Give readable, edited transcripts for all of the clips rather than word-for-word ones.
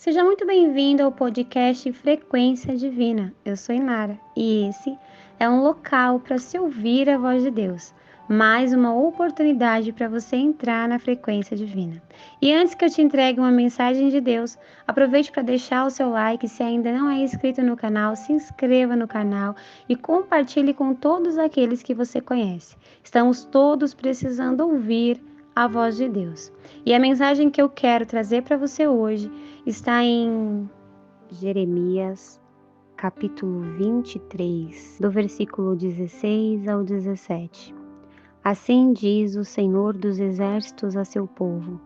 Seja muito bem-vindo ao podcast Frequência Divina. Eu sou Inara e esse é um local para se ouvir a voz de Deus, mais uma oportunidade para você entrar na frequência divina. E antes que eu te entregue uma mensagem de Deus, aproveite para deixar o seu like. Se ainda não é inscrito no canal, se inscreva no canal e compartilhe com todos aqueles que você conhece. Estamos todos precisando ouvir a voz de Deus. E a mensagem que eu quero trazer para você hoje está em Jeremias, capítulo 23, do versículo 16 ao 17. Assim diz o Senhor dos Exércitos a seu povo: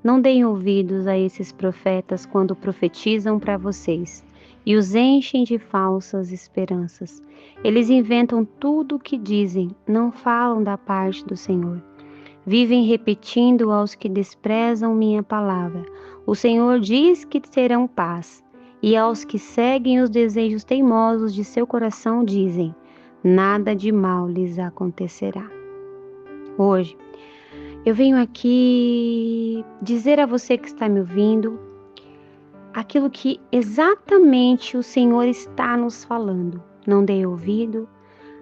não deem ouvidos a esses profetas quando profetizam para vocês e os enchem de falsas esperanças. Eles inventam tudo o que dizem, não falam da parte do Senhor. Vivem repetindo aos que desprezam minha palavra: o Senhor diz que terão paz. E aos que seguem os desejos teimosos de seu coração dizem: nada de mal lhes acontecerá. Hoje, eu venho aqui dizer a você que está me ouvindo aquilo que exatamente o Senhor está nos falando. Não dê ouvido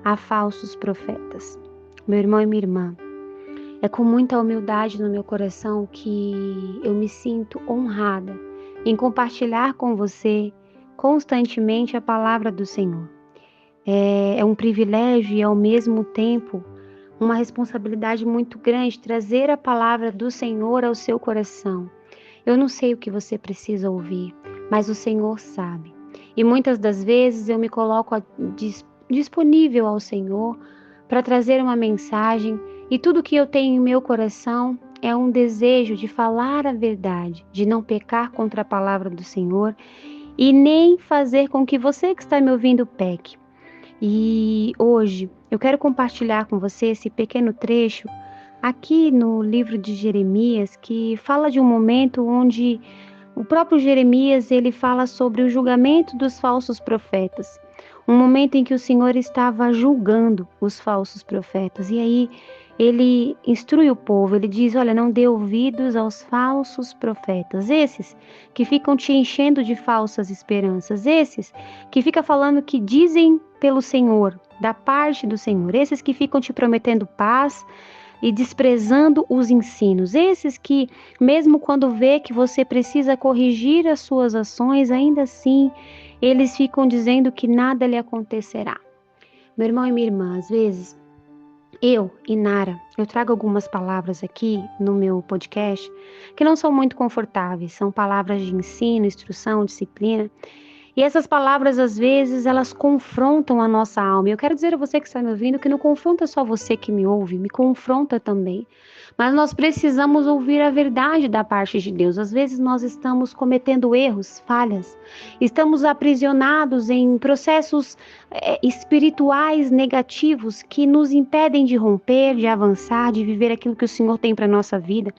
a falsos profetas. Meu irmão e minha irmã, é com muita humildade no meu coração que eu me sinto honrada em compartilhar com você constantemente a palavra do Senhor. É um privilégio e, ao mesmo tempo, uma responsabilidade muito grande trazer a palavra do Senhor ao seu coração. Eu não sei o que você precisa ouvir, mas o Senhor sabe. E muitas das vezes eu me coloco disponível ao Senhor para trazer uma mensagem, e tudo que eu tenho em meu coração é um desejo de falar a verdade, de não pecar contra a palavra do Senhor e nem fazer com que você que está me ouvindo peque. E hoje eu quero compartilhar com você esse pequeno trecho aqui no livro de Jeremias, que fala de um momento onde o próprio Jeremias ele fala sobre o julgamento dos falsos profetas. Um momento em que o Senhor estava julgando os falsos profetas. E aí ele instrui o povo, ele diz: olha, não dê ouvidos aos falsos profetas, esses que ficam te enchendo de falsas esperanças, esses que ficam falando que dizem pelo Senhor, da parte do Senhor, esses que ficam te prometendo paz e desprezando os ensinos, esses que, mesmo quando vê que você precisa corrigir as suas ações, ainda assim, eles ficam dizendo que nada lhe acontecerá. Meu irmão e minha irmã, às vezes, Inara, eu trago algumas palavras aqui no meu podcast que não são muito confortáveis, são palavras de ensino, instrução, disciplina. E essas palavras, às vezes, elas confrontam a nossa alma. E eu quero dizer a você que está me ouvindo que não confronta só você que me ouve, me confronta também. Mas nós precisamos ouvir a verdade da parte de Deus. Às vezes nós estamos cometendo erros, falhas. Estamos aprisionados em processos espirituais negativos que nos impedem de romper, de avançar, de viver aquilo que o Senhor tem para a nossa vida.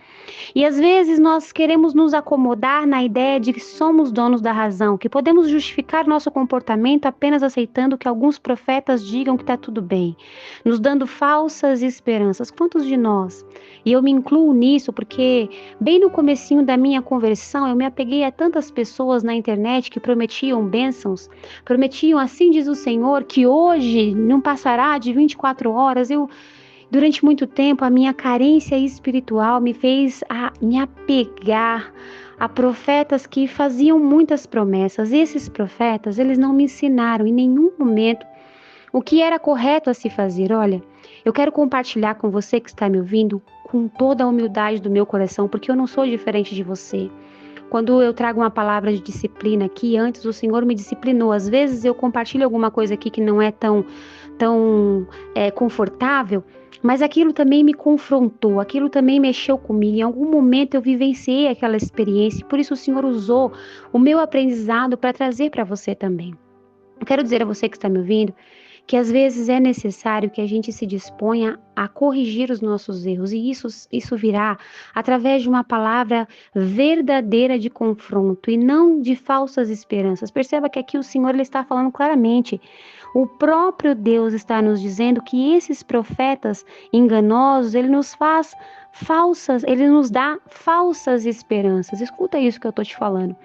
E às vezes nós queremos nos acomodar na ideia de que somos donos da razão, que podemos justificar nosso comportamento apenas aceitando que alguns profetas digam que está tudo bem, nos dando falsas esperanças. Quantos de nós? E eu me incluo nisso porque bem no comecinho da minha conversão eu me apeguei a tantas pessoas na internet que prometiam bênçãos, prometiam, assim diz o Senhor, que hoje não passará de 24 horas. Durante muito tempo, a minha carência espiritual me fez me apegar a profetas que faziam muitas promessas. Esses profetas, eles não me ensinaram em nenhum momento o que era correto a se fazer. Olha, eu quero compartilhar com você que está me ouvindo com toda a humildade do meu coração, porque eu não sou diferente de você. Quando eu trago uma palavra de disciplina aqui, antes o Senhor me disciplinou. Às vezes eu compartilho alguma coisa aqui que não é tão confortável, mas aquilo também me confrontou, aquilo também mexeu comigo. Em algum momento eu vivenciei aquela experiência, e por isso o Senhor usou o meu aprendizado para trazer para você também. Eu quero dizer a você que está me ouvindo que às vezes é necessário que a gente se disponha a corrigir os nossos erros, e isso virá através de uma palavra verdadeira de confronto e não de falsas esperanças. Perceba que aqui o Senhor ele está falando claramente. O próprio Deus está nos dizendo que esses profetas enganosos, ele nos faz Ele nos dá falsas esperanças. Escuta isso que eu estou te falando.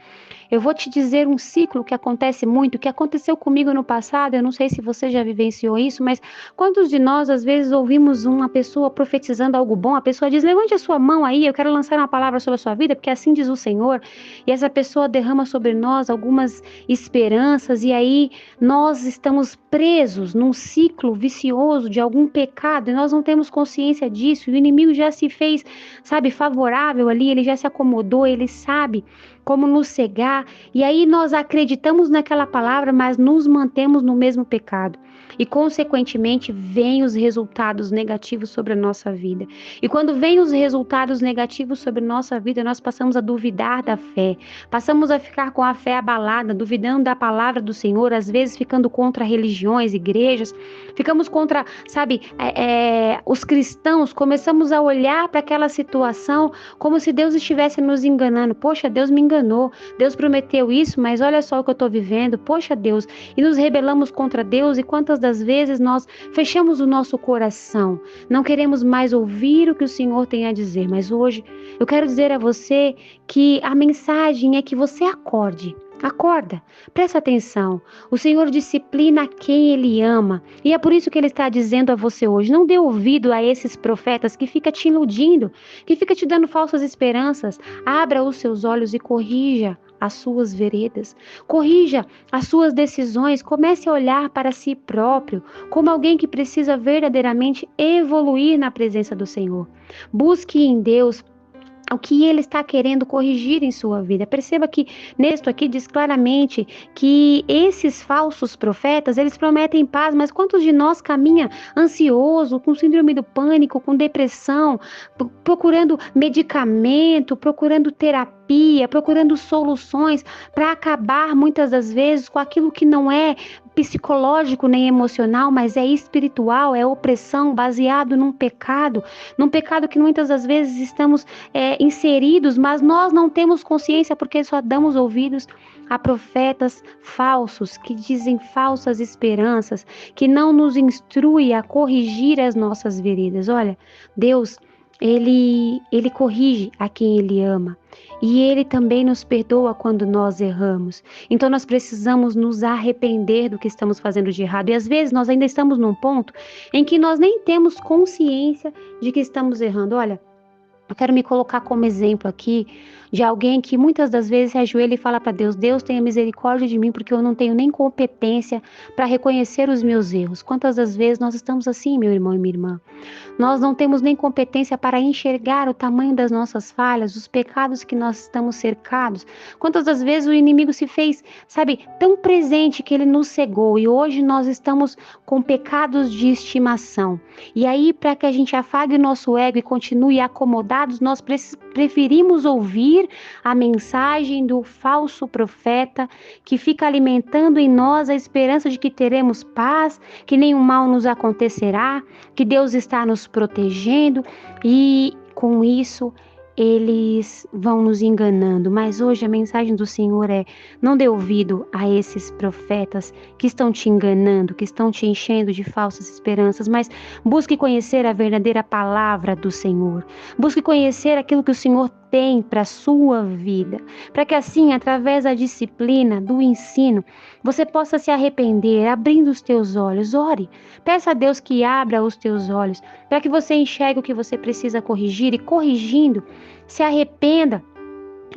Eu vou te dizer um ciclo que acontece muito, que aconteceu comigo no passado. Eu não sei se você já vivenciou isso, mas quantos de nós às vezes ouvimos uma pessoa profetizando algo bom? A pessoa diz: levante a sua mão aí, eu quero lançar uma palavra sobre a sua vida, porque assim diz o Senhor. E essa pessoa derrama sobre nós algumas esperanças, e aí nós estamos presos num ciclo vicioso de algum pecado, e nós não temos consciência disso, e o inimigo já se fez, sabe, favorável ali, ele já se acomodou, ele sabe como nos cegar, e aí nós acreditamos naquela palavra, mas nos mantemos no mesmo pecado. E, consequentemente, vêm os resultados negativos sobre a nossa vida. E quando vêm os resultados negativos sobre a nossa vida, nós passamos a duvidar da fé. Passamos a ficar com a fé abalada, duvidando da palavra do Senhor, às vezes ficando contra religiões, igrejas. Ficamos contra, sabe, os cristãos. Começamos a olhar para aquela situação como se Deus estivesse nos enganando. Poxa, Deus me enganou. Deus prometeu isso, mas olha só o que eu estou vivendo. Poxa, Deus. E nos rebelamos contra Deus, e quantas das vezes nós fechamos o nosso coração, não queremos mais ouvir o que o Senhor tem a dizer. Mas hoje eu quero dizer a você que a mensagem é que você acorde. Acorda, presta atenção. O Senhor disciplina quem Ele ama. E é por isso que Ele está dizendo a você hoje: não dê ouvido a esses profetas que ficam te iludindo, que ficam te dando falsas esperanças. Abra os seus olhos e corrija as suas veredas. Corrija as suas decisões. Comece a olhar para si próprio como alguém que precisa verdadeiramente evoluir na presença do Senhor. Busque em Deus o que Ele está querendo corrigir em sua vida. Perceba que neste aqui diz claramente que esses falsos profetas, eles prometem paz, mas quantos de nós caminha ansioso, com síndrome do pânico, com depressão, procurando medicamento, procurando terapia, procurando soluções para acabar muitas das vezes com aquilo que não é psicológico nem emocional, mas é espiritual, é opressão baseado num pecado que muitas das vezes estamos inseridos, mas nós não temos consciência porque só damos ouvidos a profetas falsos que dizem falsas esperanças, que não nos instrui a corrigir as nossas veredas. Olha, Deus, ele corrige a quem Ele ama. E Ele também nos perdoa quando nós erramos. Então nós precisamos nos arrepender do que estamos fazendo de errado. E às vezes nós ainda estamos num ponto em que nós nem temos consciência de que estamos errando. Olha, eu quero me colocar como exemplo aqui de alguém que muitas das vezes se ajoelha e fala para Deus: Deus, tenha misericórdia de mim, porque eu não tenho nem competência para reconhecer os meus erros. Quantas das vezes nós estamos assim, meu irmão e minha irmã? Nós não temos nem competência para enxergar o tamanho das nossas falhas, os pecados que nós estamos cercados. Quantas das vezes o inimigo se fez, sabe, tão presente que ele nos cegou, e hoje nós estamos com pecados de estimação. E aí, para que a gente afague o nosso ego e continue acomodados, nós preferimos ouvir a mensagem do falso profeta que fica alimentando em nós a esperança de que teremos paz, que nenhum mal nos acontecerá, que Deus está nos protegendo, e com isso eles vão nos enganando. Mas hoje a mensagem do Senhor é: não dê ouvido a esses profetas que estão te enganando, que estão te enchendo de falsas esperanças, mas busque conhecer a verdadeira palavra do Senhor. Busque conhecer aquilo que o Senhor tem para a sua vida, para que assim, através da disciplina, do ensino, você possa se arrepender, abrindo os teus olhos. Ore, peça a Deus que abra os teus olhos, para que você enxergue o que você precisa corrigir, e corrigindo, se arrependa.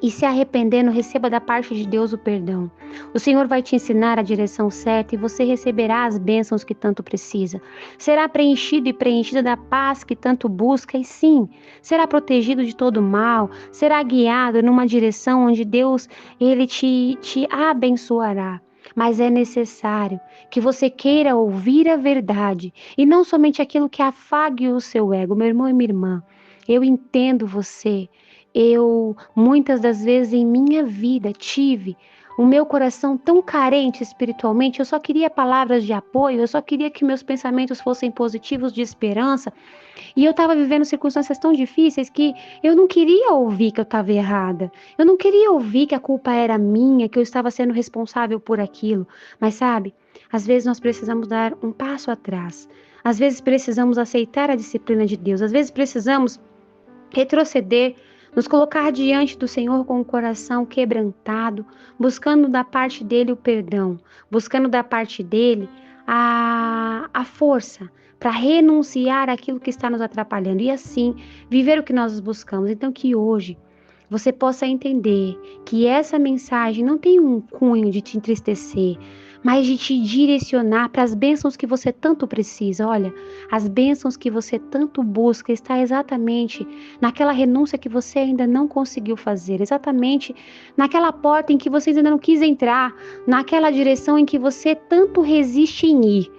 E se arrependendo, receba da parte de Deus o perdão. O Senhor vai te ensinar a direção certa, e você receberá as bênçãos que tanto precisa. Será preenchido e preenchida da paz que tanto busca, e sim, será protegido de todo mal, será guiado numa direção onde Deus, Ele te abençoará. Mas é necessário que você queira ouvir a verdade, e não somente aquilo que afague o seu ego. Meu irmão e minha irmã, eu entendo você. Eu, muitas das vezes em minha vida, tive o meu coração tão carente espiritualmente. Eu só queria palavras de apoio, eu só queria que meus pensamentos fossem positivos, de esperança. E eu estava vivendo circunstâncias tão difíceis que eu não queria ouvir que eu estava errada. Eu não queria ouvir que a culpa era minha, que eu estava sendo responsável por aquilo. Mas sabe, às vezes nós precisamos dar um passo atrás. Às vezes precisamos aceitar a disciplina de Deus. Às vezes precisamos retroceder, nos colocar diante do Senhor com o coração quebrantado, buscando da parte dele o perdão, buscando da parte dele a força para renunciar àquilo que está nos atrapalhando e assim viver o que nós buscamos. Então, que hoje você possa entender que essa mensagem não tem um cunho de te entristecer, mas de te direcionar para as bênçãos que você tanto precisa. Olha, as bênçãos que você tanto busca está exatamente naquela renúncia que você ainda não conseguiu fazer, exatamente naquela porta em que você ainda não quis entrar, naquela direção em que você tanto resiste em ir.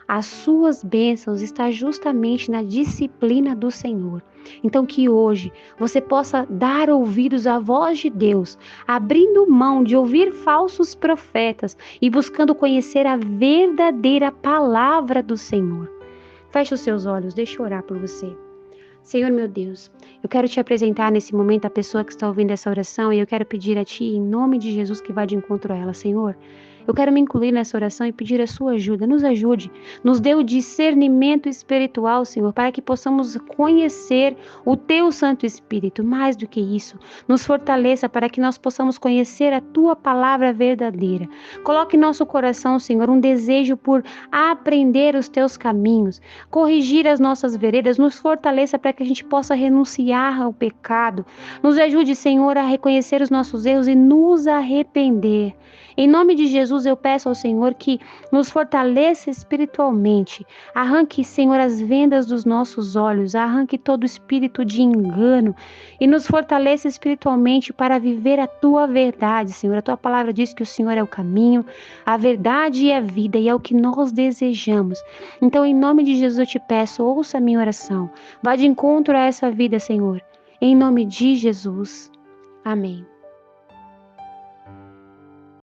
As suas bênçãos estão justamente na disciplina do Senhor. Então que hoje você possa dar ouvidos à voz de Deus, abrindo mão de ouvir falsos profetas e buscando conhecer a verdadeira palavra do Senhor. Feche os seus olhos, deixa eu orar por você. Senhor meu Deus, eu quero te apresentar nesse momento a pessoa que está ouvindo essa oração e eu quero pedir a Ti, em nome de Jesus, que vá de encontro a ela, Senhor. Eu quero me incluir nessa oração e pedir a sua ajuda. Nos ajude, nos dê o discernimento espiritual, Senhor, para que possamos conhecer o Teu Santo Espírito. Mais do que isso, nos fortaleça para que nós possamos conhecer a Tua palavra verdadeira. Coloque em nosso coração, Senhor, um desejo por aprender os Teus caminhos, corrigir as nossas veredas, nos fortaleça para que a gente possa renunciar ao pecado. Nos ajude, Senhor, a reconhecer os nossos erros e nos arrepender. Em nome de Jesus, eu peço ao Senhor que nos fortaleça espiritualmente. Arranque, Senhor, as vendas dos nossos olhos, arranque todo espírito de engano e nos fortaleça espiritualmente para viver a Tua verdade, Senhor. A Tua palavra diz que o Senhor é o caminho, a verdade e a vida, e é o que nós desejamos. Então, em nome de Jesus, eu te peço, ouça a minha oração. Vá de encontro a essa vida, Senhor. Em nome de Jesus. Amém.